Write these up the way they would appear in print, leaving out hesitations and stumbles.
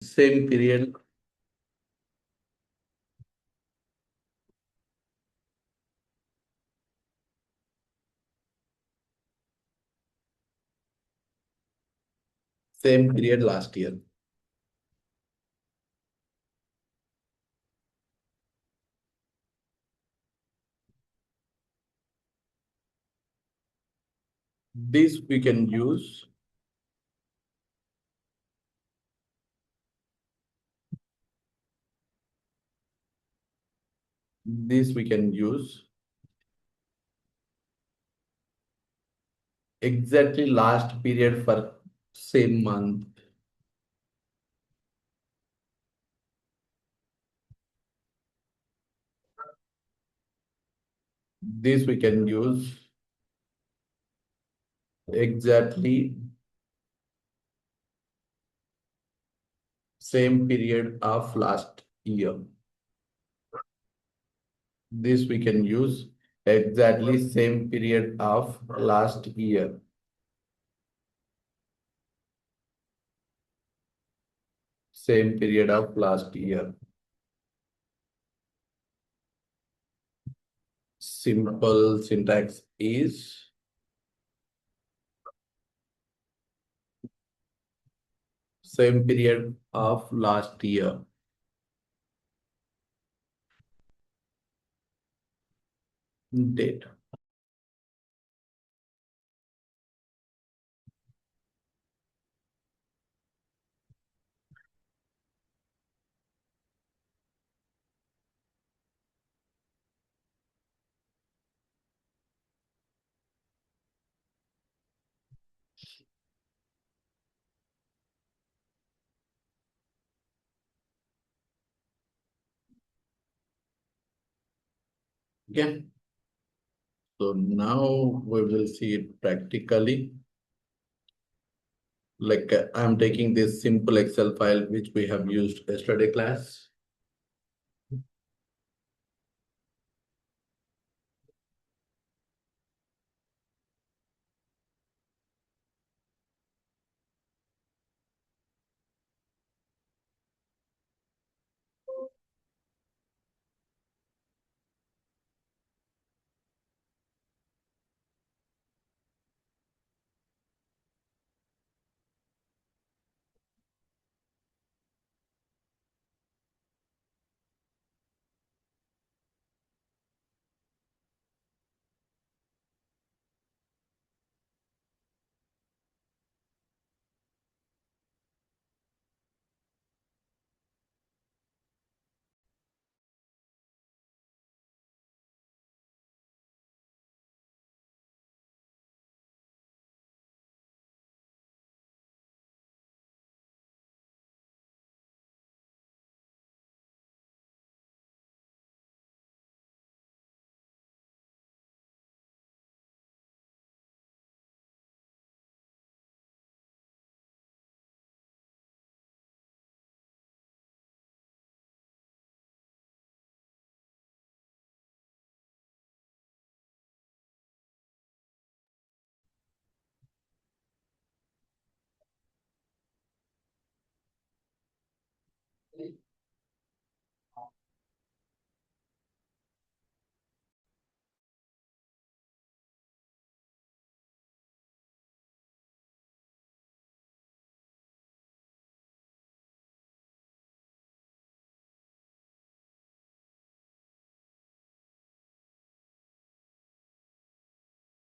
Same period. Same period last year. This we can use. This we can use exactly last period for same month. This we can use exactly same period of last year. This we can use exactly same period of last year. Same period of last year. Simple syntax is same period of last year. Date. Okay. So now we will see it practically. Like I'm taking this simple Excel file which we have used yesterday class.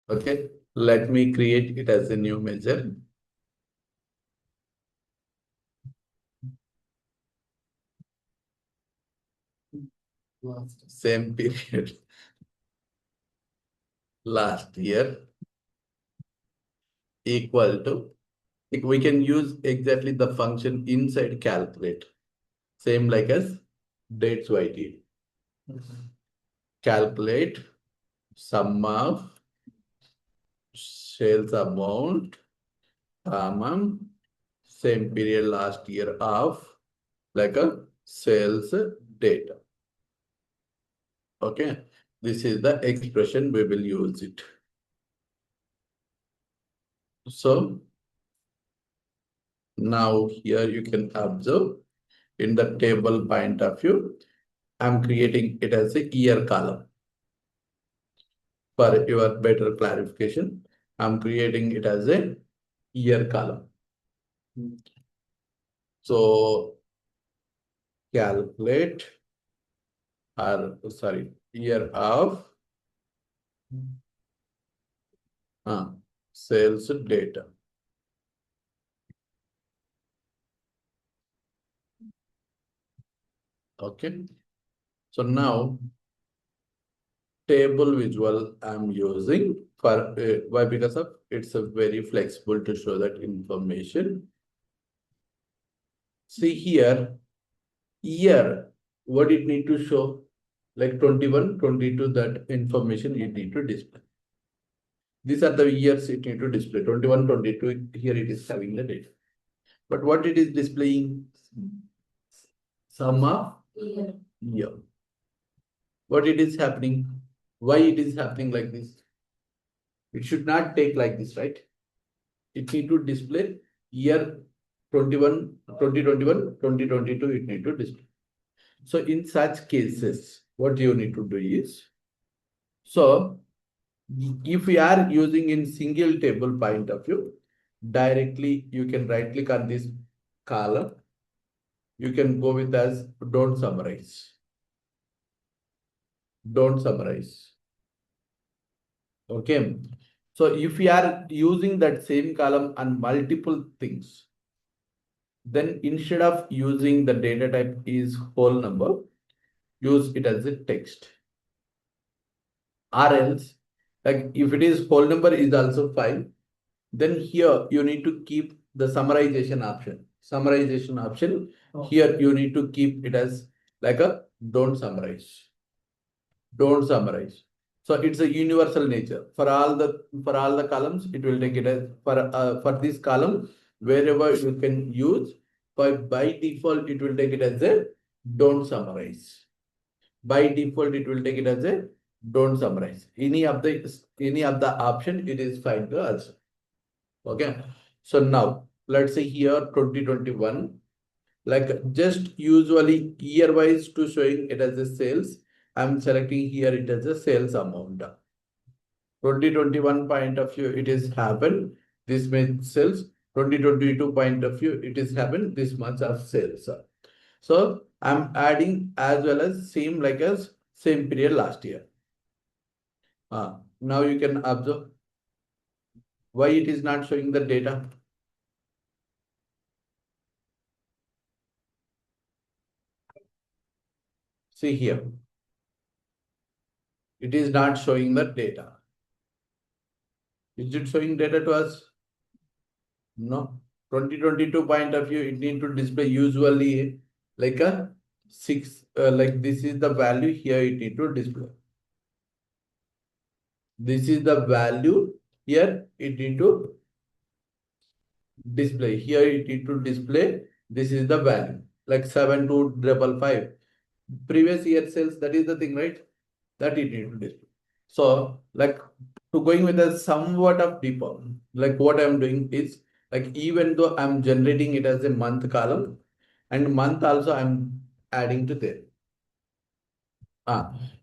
Okay. Let me create it as a new measure. Same period last year equal to, we can use exactly the function inside calculate. Same like as dates YT. Calculate sum of sales amount, same period last year of like a sales data. Okay. This is the expression we will use it. So Now here you can observe in the table point of view, I'm creating it as a year column. For your better clarification, I'm creating it as a year column. So calculate or sorry, year of sales data. Okay. So now table visual I'm using for why, because of it's a very flexible to show that information. See here, year, what it need to show, like 21, 22, that information it need to display. These are the years it need to display. 21, 22, here it is having the data. But what it is displaying? Sum of year. What it is happening? Why it is happening like this? It should not take like this, right? It need to display year 21, 2021, 2022, it need to display. So in such cases, what you need to do is, so if we are using in single table point of view, directly you can right click on this column. You can go with as don't summarize. Don't summarize. Okay. So if we are using that same column on multiple things, then instead of using the data type is whole number, use it as a text. Or else, like if it is whole number is also fine, then here you need to keep the summarization option. Summarization option, here you need to keep it as like a don't summarize. Don't summarize. So it's a universal nature for all the columns. It will take it as for this column wherever you can use. By default, it will take it as a don't summarize. By default, it will take it as a don't summarize. Any of the option, it is fine to us. Okay. So now let's say here 2021, like just usually year wise to showing it as a sales. I'm selecting here it as a sales amount. 2021 point of view, it is happened. This means sales. 2022 point of view, it is happened this much of sales. So I'm adding as well as same like as same period last year. Now you can observe why it is not showing the data. See here. It is not showing the data. Is it showing data to us? No. 2022 point of view, it need to display usually like a 6, like this is the value here it need to display. This is the value here it need to display. Here it need to display. This is the value like 7255. Previous year sales, that is the thing, right? That it need to display. So like to going with a somewhat of deeper, like what I'm doing is like even though I'm generating it as a month column and month also I'm adding to there.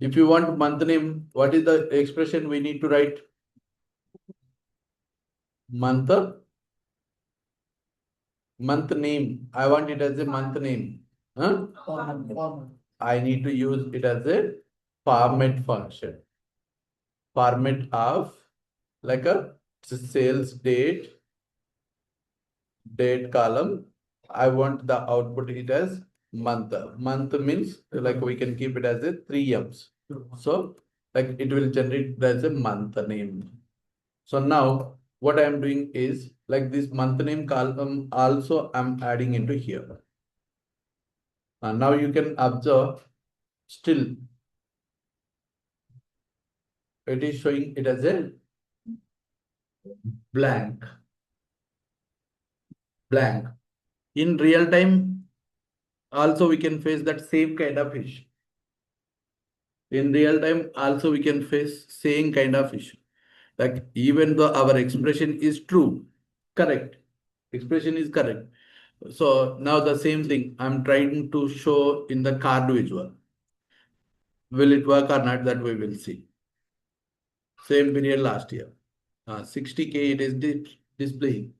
If you want month name, what is the expression we need to write? Month name. I want it as a month name. I need to use it as a format function. Format of like a sales date column. I want the output it as month. Month means like we can keep it as a 3 M's. So like it will generate as a month name. So now what I am doing is like this month name column also I'm adding into here. Now you can observe still it is showing it as a blank. In real time, also we can face that same kind of issue. In real time, also we can face same kind of issue. Like even though our expression is true, correct, expression is correct, So now the same thing I'm trying to show in the card visual. Will it work or not? That we will see. Same period last year. 60K it is displaying.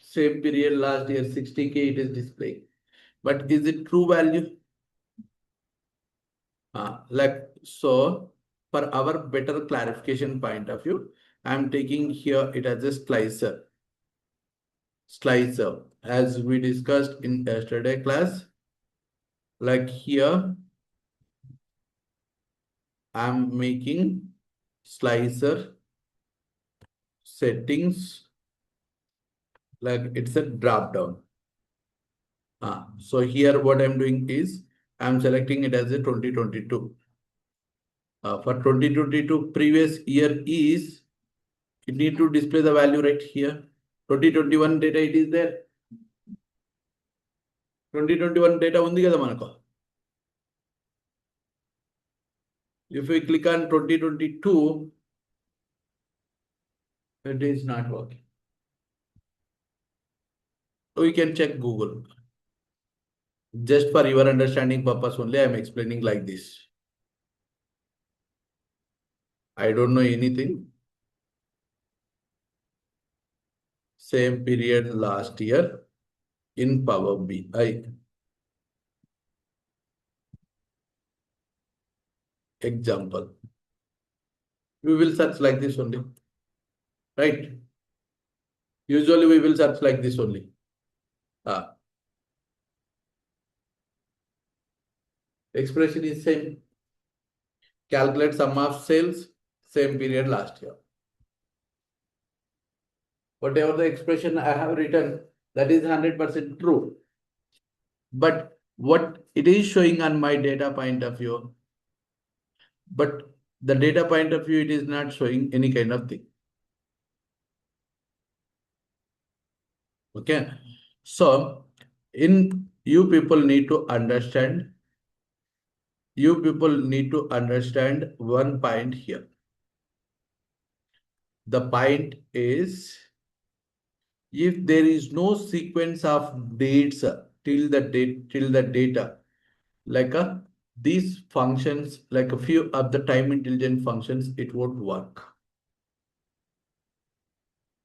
Same period last year, 60K it is displaying. But is it true value? Like so, for our better clarification point of view, I'm taking here it as a slicer. Slicer, as we discussed in yesterday class. Like here, I'm making slicer settings like it's a drop down. So here what I'm doing is I'm selecting it as a 2022. For 2022 previous year is it need to display the value right here. 2021 data it is there. 2021 data ఉంది కదా మనకు. If we click on 2022, it is not working. We can check Google. Just for your understanding purpose only, I am explaining like this. I don't know anything. Same period last year in Power BI. Example. We will search like this only. Right? Usually we will search like this only. Expression is same. Calculate sum of sales, same period last year. Whatever the expression I have written, that is 100% true. But what it is showing on my data point of view, but the data point of view, it is not showing any kind of thing. Okay. So you people need to understand one point here. The point is if there is no sequence of dates till the data, like these functions, like a few of the time intelligent functions, it won't work.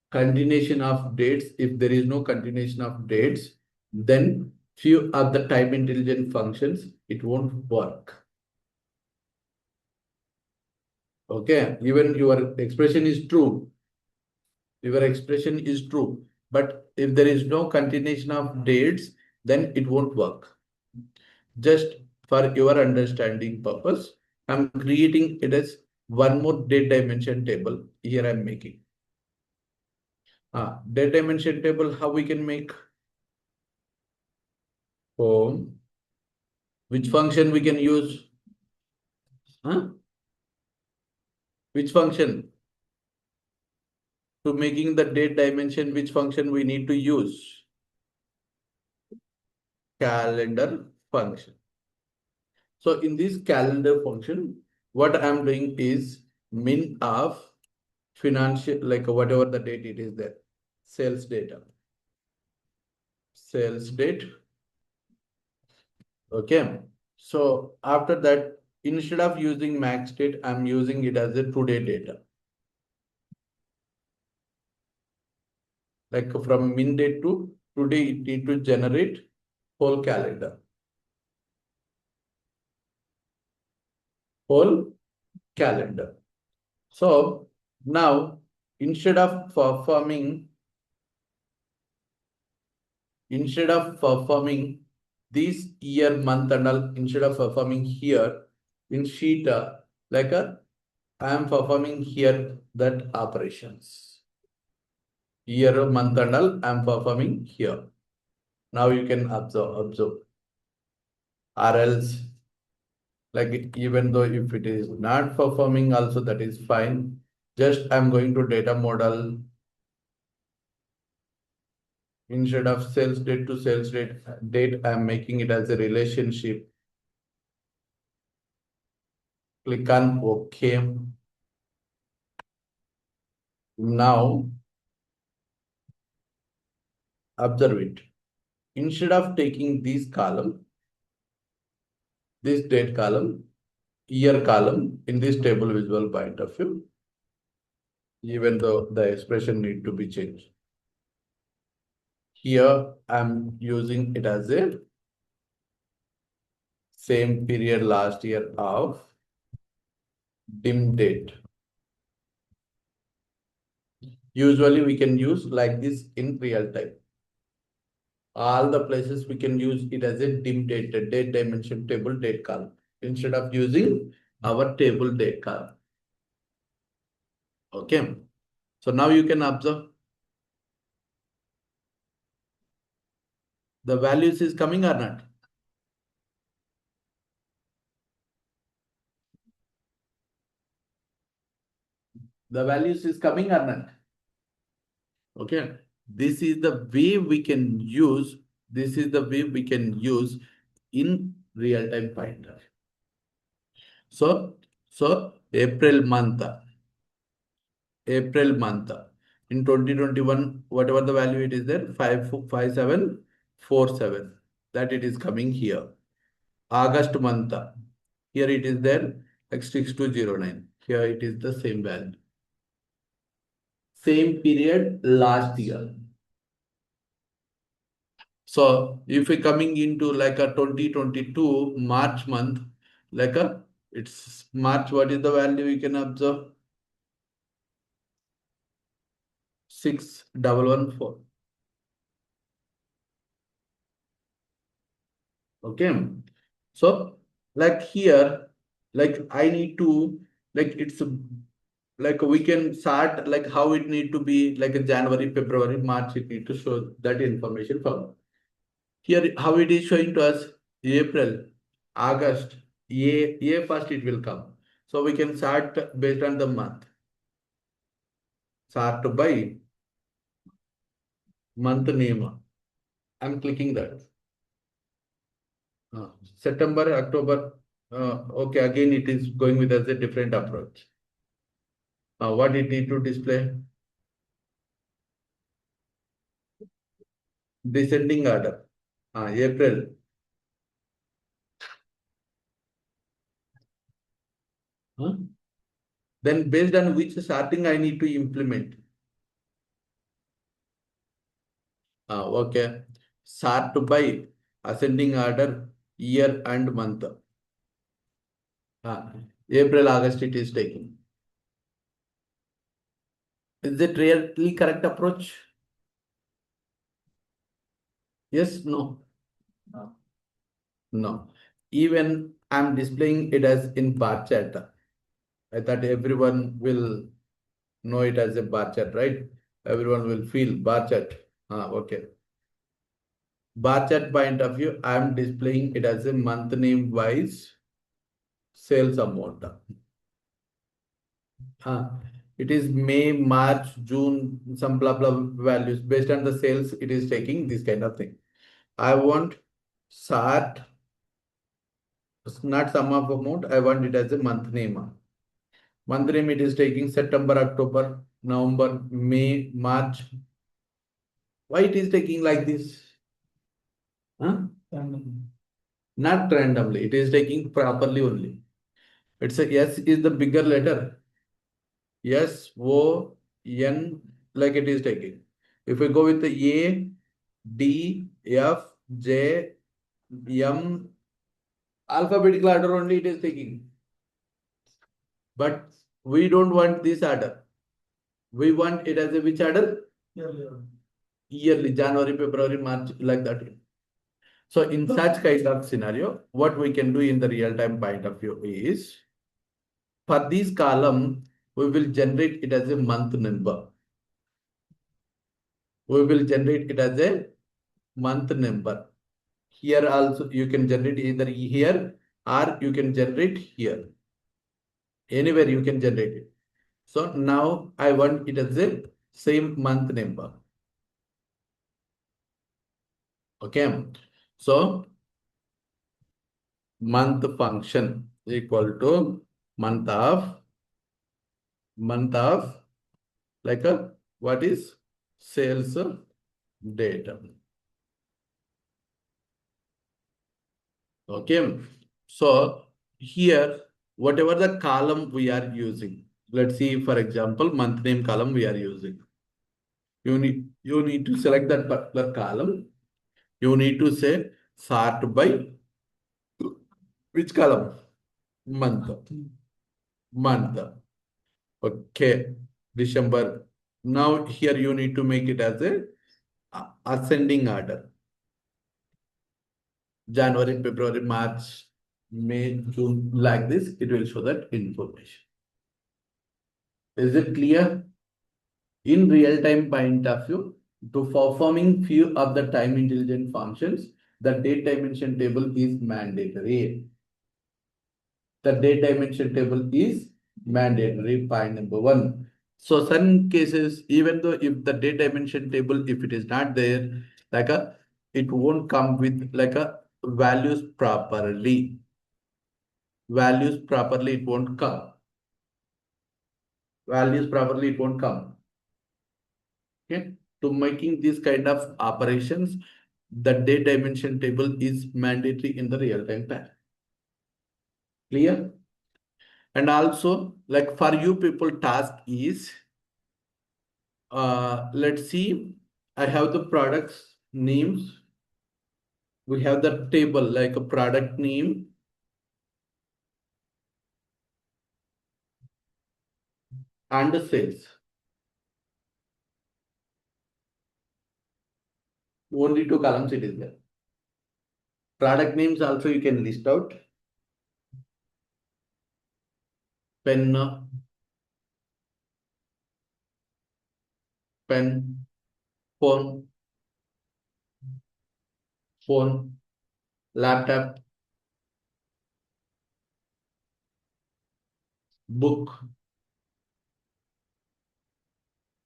Continuation of dates, if there is no continuation of dates, then few of the time intelligent functions, it won't work. Okay, even your expression is true. But if there is no continuation of dates, then it won't work. Just for your understanding purpose, I'm creating it as one more date dimension table. Here I'm making. Date dimension table, how we can make? Home. Which function we can use? Which function? To making the date dimension, which function we need to use? Calendar function. So in this calendar function, what I'm doing is min of financial, like whatever the date it is there, sales data, sales date. Okay. So after that, instead of using max date, I'm using it as a today data. Like from min date to today, it need to generate whole calendar. Whole calendar. So now instead of performing this year, month and all, instead of performing here in sheet, like I am performing here that operations. Year, month and all, I am performing here. Now you can observe. Or else, like even though if it is not performing also, that is fine. Just I'm going to data model. Instead of sales date to sales date, I'm making it as a relationship. Click on OK. Now Observe it. Instead of taking this column, this date column, year column in this table visual point of view, even though the expression need to be changed. Here I'm using it as a same period last year of dim date. Usually we can use like this in real time. All the places we can use it as a dim date, a date dimension table date column instead of using our table date column. Okay. So now you can observe the values is coming or not. The values is coming or not. Okay. This is the way we can use. This is the way we can use in real time pointer. So April month. April month. In 2021, whatever the value it is there, 55747. That it is coming here. August month. Here it is there, like 6209. Here it is the same value. Same period last year. So if we coming into like a 2022 March month, like a it's March, what is the value we can observe? 6114. Okay. So like here, like I need to like it's like we can start like how it need to be like a January, February, March, it need to show that information from here how it is showing to us April, August, A first it will come. So we can start based on the month. Start by month name. I'm clicking that. September, October. Okay, again it is going with as a different approach. What it need to display? Descending order. April. Huh? Then based on which sorting I need to implement. Okay. Sort by ascending order, year and month. April, August it is taking. Is it really correct approach? Yes, no. No. Even I'm displaying it as in bar chart. I thought everyone will know it as a bar chart, right? Everyone will feel bar chart. Okay. Bar chart point of view, I'm displaying it as a month name wise sales amount. It is May, March, June, some blah blah values. Based on the sales, it is taking this kind of thing. I want sort, not sum of amount. I want it as a month name. Month name it is taking September, October, November, May, March. Why it is taking like this? Not randomly. It is taking properly only. It's a S is the bigger letter. S, O, N, like it is taking. If we go with the A, D, F, J, M, alphabetical order only it is taking. But we don't want this order. We want it as a which order? Yearly, January, February, March, like that. So in such kind of scenario, what we can do in the real-time point of view is, for this column, we will generate it as a month number. We will generate it as a month number. Here also you can generate either here or you can generate here. Anywhere you can generate it. So now I want it as a same month number. Okay. So month function equal to month of like a what is sales date. Okay. So here, whatever the column we are using, let's see, for example, month name column we are using. You need to select that particular column. You need to say sort by which column? Month. Month. Okay. December. Now here you need to make it as a ascending order. January, February, March, May, June, like this, it will show that information. Is it clear? In real-time point of view, to performing few of the time intelligent functions, the date dimension table is mandatory. The date dimension table is mandatory, point number one. So some cases, even though if the date dimension table, if it is not there, like it won't come with like a values properly. Values properly, it won't come. Values properly, it won't come. Okay. To making these kind of operations, the date dimension table is mandatory in the real-time pattern. Clear? And also, like for you people, task is let's see, I have the products names. We have the table like a product name and the sales. Only two columns it is there. Product names also you can list out. Pen, pen, phone, laptop, book,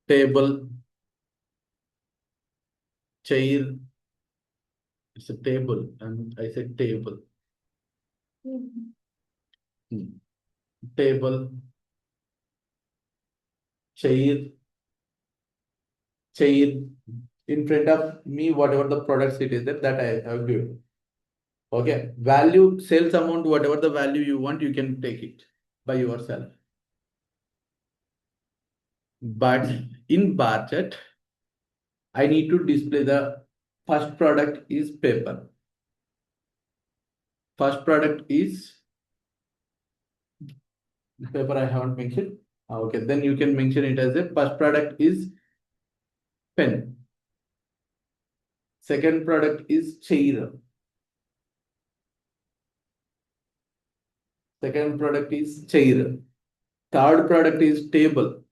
table, chair. It's a table, and I said table. Hmm. Table, chair, chair. In front of me, whatever the products it is that I have given. Okay, value, sales amount, whatever the value you want, you can take it by yourself. But in bar chart, I need to display the first product is paper. First product is paper. I haven't mentioned. Okay, then you can mention it as a first product is pen. Second product is chair. Second product is chair. Third product is table.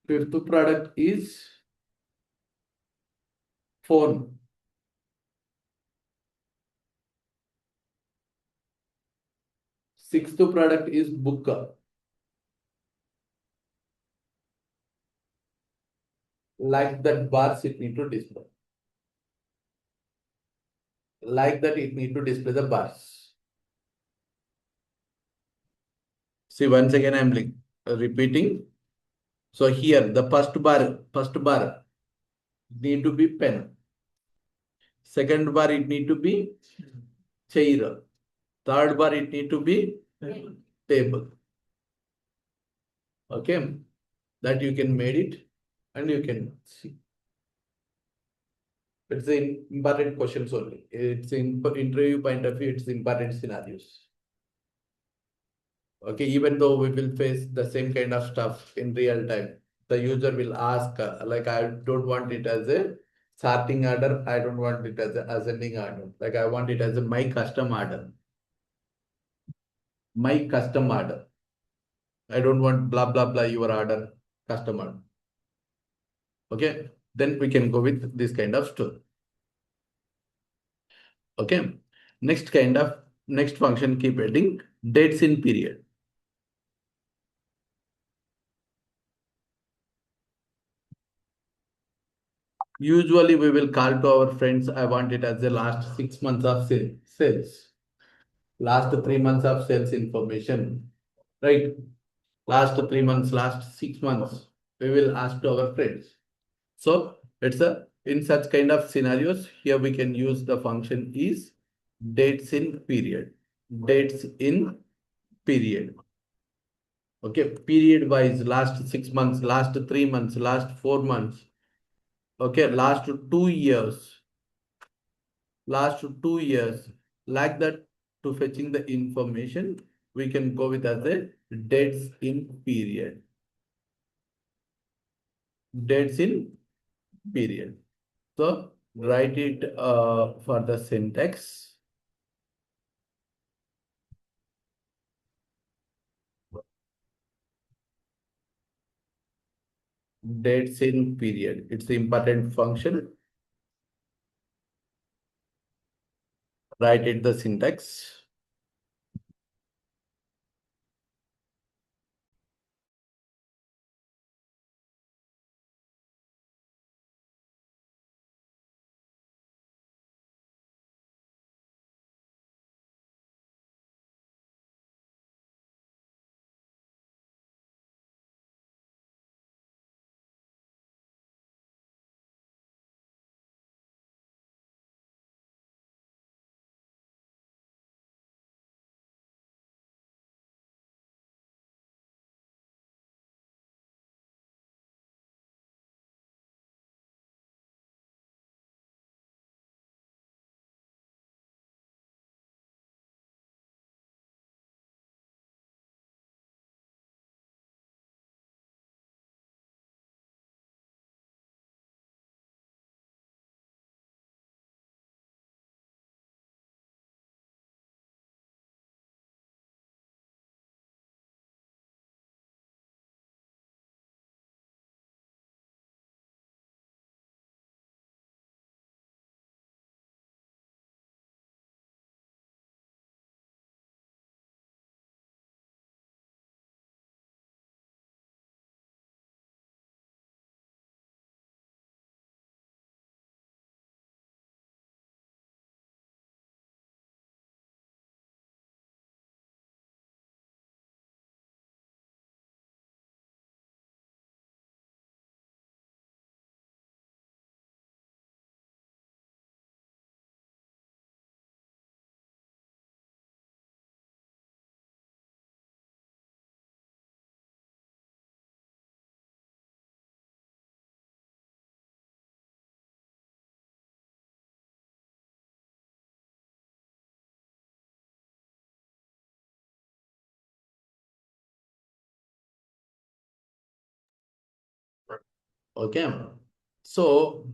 Fifth product is phone. Sixth product is book. Like that bars it need to display. Like that it need to display the bars. See, once again I am repeating. So here the first bar need to be pen. Second bar it need to be chair. Third bar it need to be table. Okay, that you can made it and you can see. It's in important questions only. It's in interview point of view, it's important scenarios. Okay, even though we will face the same kind of stuff in real time, the user will ask, like, I don't want it as a sorting order. I don't want it as a ascending order. Like, I want it as a my custom order. My custom order. I don't want blah, blah, blah, your order, custom order. Okay, then we can go with this kind of story. Okay, next function, keep adding dates in period. Usually we will call to our friends, I want it as the last 6 months of sales. Last 3 months of sales information, right? Last 3 months, last 6 months, we will ask to our friends. So it's a In such kind of scenarios, here we can use the function is dates in period. Dates in period. Okay, period wise, last 6 months, last 3 months, last 4 months. Okay, last 2 years, last 2 years, like that. To fetching the information, we can go with as a dates in period. Dates in period. So write it for the syntax. Dates in period. It's the important function. Write it the syntax. Okay. So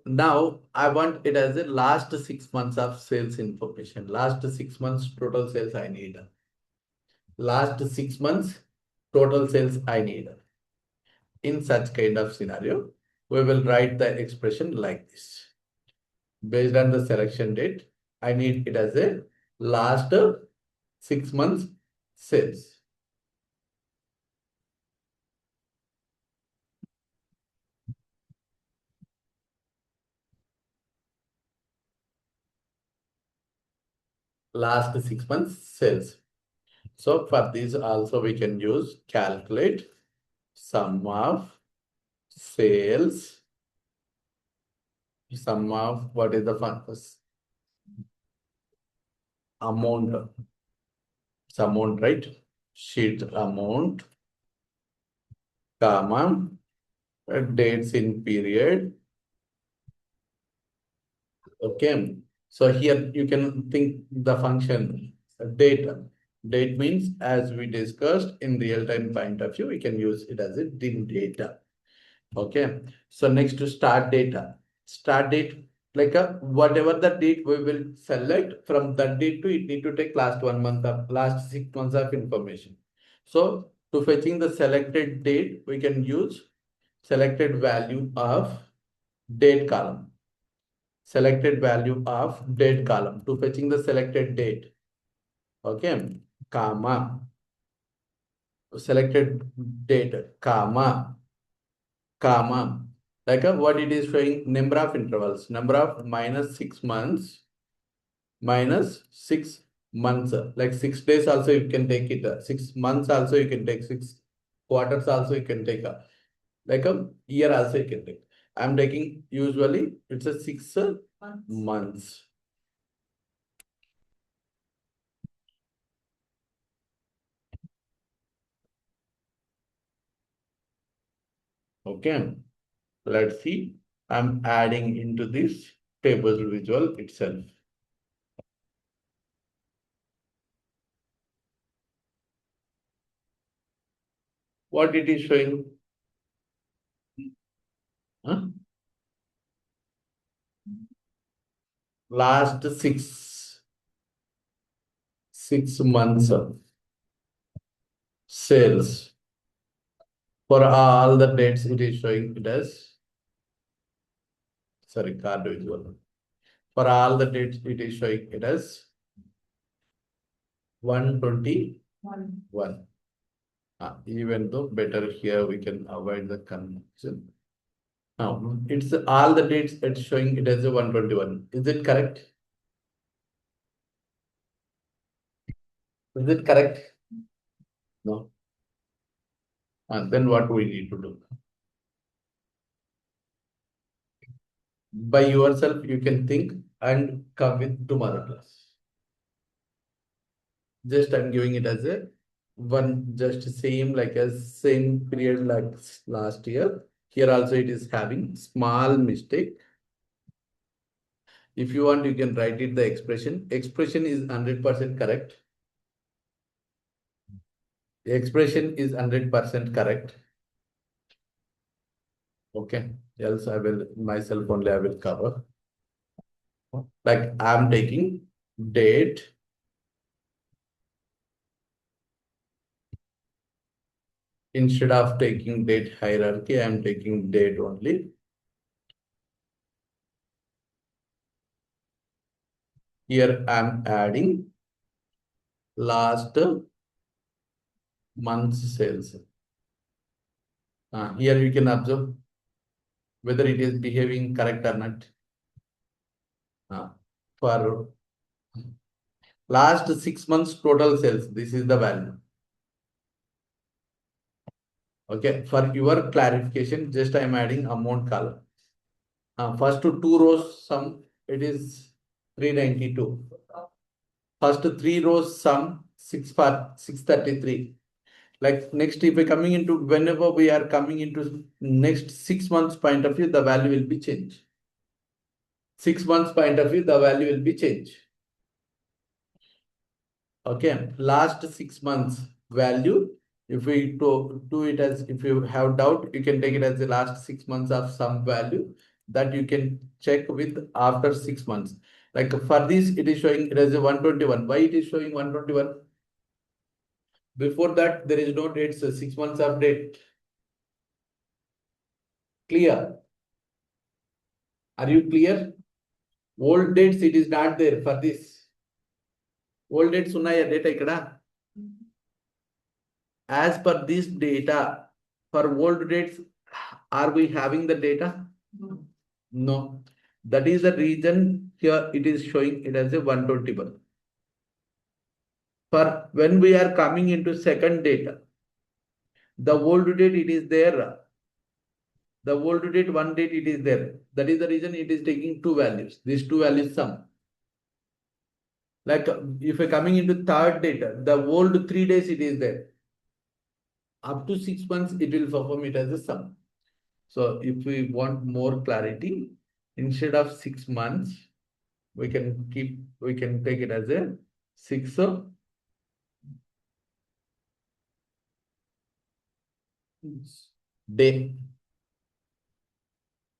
now I want it as the last 6 months of sales information. Last 6 months total sales I need. Last 6 months total sales I need. In such kind of scenario, we will write the expression like this. Based on the selection date, I need it as a last 6 months sales. Last 6 months sales. So for this also we can use calculate sum of sales, sum of what is the amount, amount, right? Sheet amount, comma, dates in period. Okay. So here you can think the function date. Date means as we discussed in real time point of view, we can use it as a dim data. Okay. So next to start data. Start date, like a whatever the date we will select, from that date to it need to take last 1 month of last 6 months of information. So to fetching the selected date, we can use selected value of date column. Selected value of date column to fetching the selected date. Okay, comma, selected date, comma, comma, like what it is showing number of intervals, number of minus 6 months, minus 6 months, like 6 days also you can take it, 6 months also you can take, 6 quarters also you can take, like a year also you can take. I'm taking usually it's a 6 months. Okay, let's see. I'm adding into this table visual itself. What it is showing? Huh? Last six months of sales. For all the dates, it is showing it as, sorry, card visual. For all the dates, it is showing it as 121. Even though better here we can avoid the confusion. Now, it's all the dates it's showing it as a 121. Is it correct? Is it correct? No. Then what we need to do? By yourself, you can think and come with tomorrow class. Just I'm giving it as a one, just same like as same period like last year. Here also it is having small mistake. If you want, you can write it the expression. Expression is 100% correct. The expression is 100% correct. Okay. Else I will myself only I will cover. Like I'm taking date. Instead of taking date hierarchy, I'm taking date only. Here I'm adding last month's sales. Here you can observe whether it is behaving correct or not. For last 6 months total sales, this is the value. Okay, for your clarification, just I am adding amount column. First two rows sum, it is 392. First three rows sum 633. Like next, if we're coming into whenever we are coming into next 6 months point of view, the value will be changed. 6 months point of view, the value will be changed. Okay, last 6 months value. If we do it as, if you have doubt, you can take it as the last 6 months of some value that you can check with after 6 months. Like for this, it is showing it as a 121. Why it is showing 121? Before that, there is no dates, 6 months of date. Clear? Are you clear? Old dates, it is not there for this. Old dates unnaya data ikkada. As per this data, for old dates, are we having the data? No. That is the reason here it is showing it as a 121. For when we are coming into second data, the old date it is there. The old date, one date it is there. That is the reason it is taking two values. These two values sum. Like if we're coming into third data, the old 3 days it is there. Up to 6 months, it will perform it as a sum. So if we want more clarity, instead of 6 months, we can take it as a 6 day.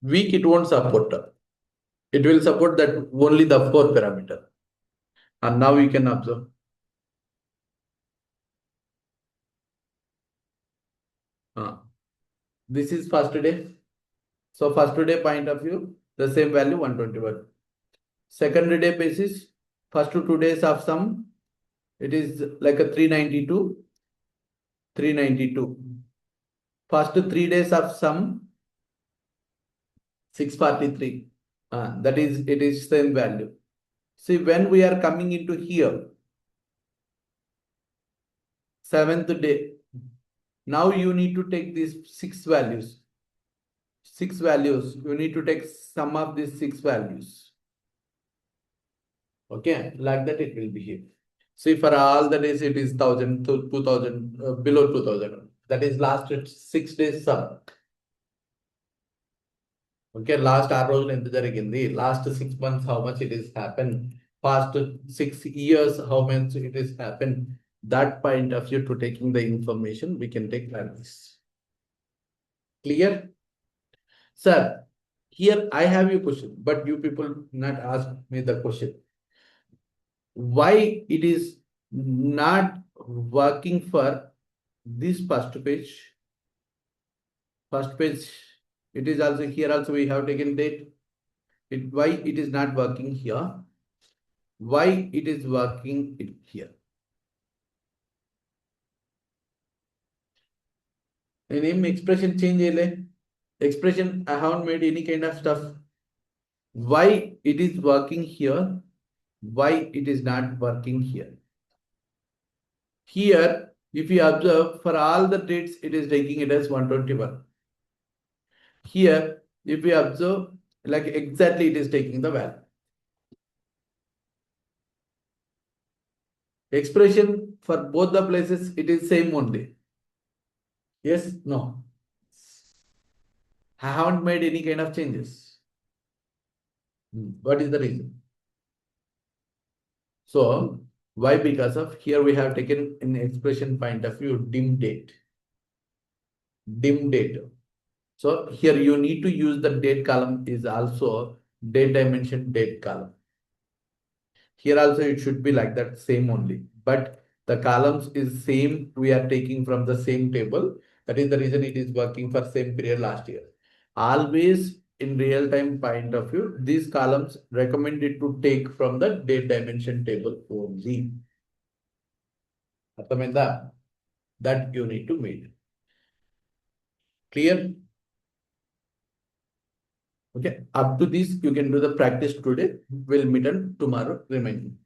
Week it won't support. It will support that only the 4 parameter. And now you can observe. This is first day. So first day point of view, the same value 121. Second day basis, first 2 days of sum, it is like a 392. 392. First 3 days of sum, 643. That is, it is same value. See, when we are coming into here, 7th day, now you need to take these 6 values. 6 values. You need to take sum of these 6 values. Okay, like that it will behave. See, for all the days it is 1000 to 2000, below 2000. That is last 6 days sum. Okay, last 6 రోజులు ఎంత జరిగింది, last 6 months how much it is happened, past 6 years how much it is happened. That point of view to taking the information we can take like this. Clear? Sir, here I have a question, but you people not ask me the question. Why it is not working for this first page? First page, it is also here also we have taken date. Why it is not working here? Why it is working here? Name expression change expression I haven't made any kind of stuff. Why it is working here? Why it is not working here? Here, if you observe, for all the dates it is taking it as 121. Here, if we observe, like exactly it is taking the value. Expression for both the places it is same only. Yes, no. I haven't made any kind of changes. What is the reason? So why? Because of here we have taken in expression point of view dim date. Dim date. So here you need to use the date column is also date dimension date column. Here also it should be like that same only, but the columns is same. We are taking from the same table. That is the reason it is working for same period last year. Always in real time point of view, these columns recommended to take from the date dimension table only. అర్థమైందా? That you need to meet. Clear? Okay, up to this you can do the practice today. We'll meet on tomorrow remaining.